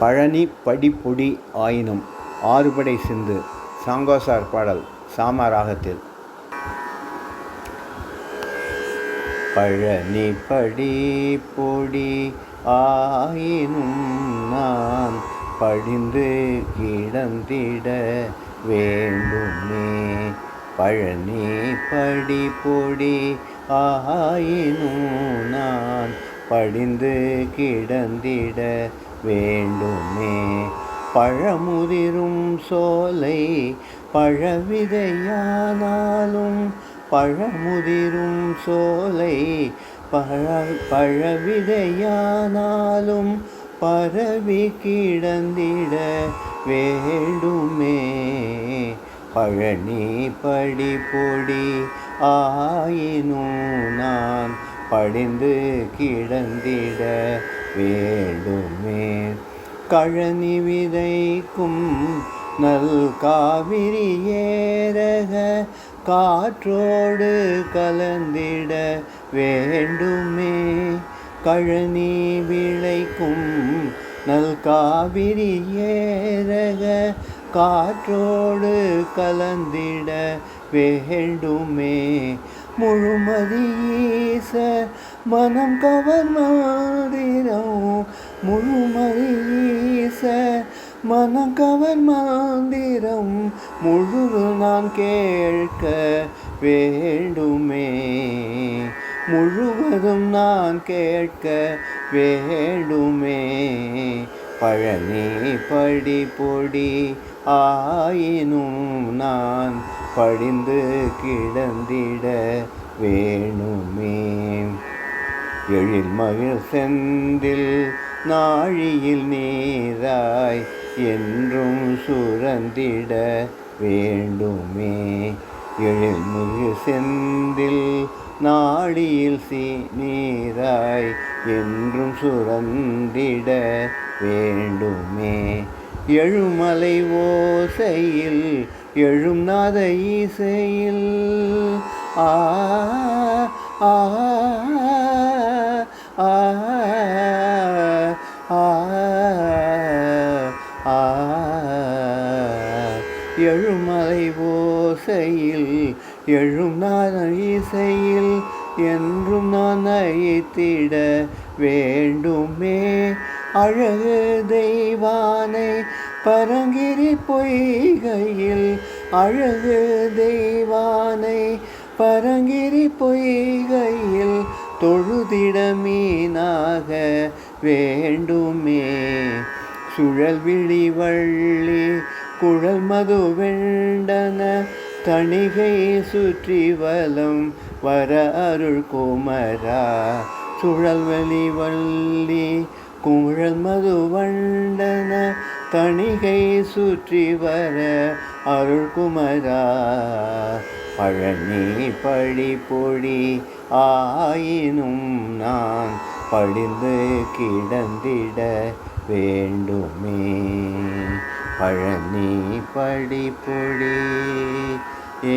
பழனி படிப்பொடி ஆயினும் ஆறுபடை சிந்து சாங்கோசார் பாடல் சாம ராகத்தில். பழனி படிப்பொடி ஆயினும் நான் படிந்து கிடந்திட வேண்டுமே. பழனி படிப்பொடி ஆயினும் நான் படிந்து கிடந்திட வேண்டுமே. பழமுதிரும் சோலை பழவிதையானாலும் பழமுதிரும் சோலை பழவிதையானாலும் பரவி கிடந்திட வேண்டுமே. பழனி படிப்பொடி ஆயினும் நான் படிந்து கிடந்திட வேண்டுமே. கழனி விதைக்கும் நல் காவிரி ஏரக காற்றோடு கலந்திட வேண்டுமே. கழனி விளைக்கும் நல் காவிரி ஏரக காற்றோடு கலந்திட வேண்டுமே. முழுமதி ஈச மனம் கவர் மந்திரம் முழுமதி ஈச மனம் கவர் மந்திரம் முழு நான் கேட்க வேண்டுமே. முழுவதும் நான் கேட்க வேண்டுமே. பழனி படிப்பொடி ஆயினும் நான் படிந்து கிடந்திட வேணுமே. எழில் மகிழ் செந்தில் நாழியில் நீராய் என்றும் சுரந்திட வேண்டுமே. எழில் மிகு செந்தில் நாடியில் நீராய் என்றும் சுரந்திட வேண்டுமே. எழுமலை ஓசையில் எழும் நாத இசையில் ஆ ஆ ஆ ஆ எழுமலை ஓசையில் எழும் நாத இசையில் என்றும் நான் நயித்திட வேண்டுமே. அழகு தெய்வானை பரங்கிரி பொய்கையில் அழகு தெய்வானை பரங்கிரி பொய்கையில் தொழுதிட மீனாக வேண்டுமே. சுழல் விழி வள்ளி குழல் மது வெண்டன தணிகை சுற்றி வலம் வர அருள் குமரா. சுழல் வெளி வள்ளி குழல் மது வண்டன தணிகை சுற்றி வர அருள் குமரா. பழனி படிப்பொடி ஆயினும் நான் படிந்து கிடந்திட வேண்டுமே. பழனி படிப்பொடி ஏ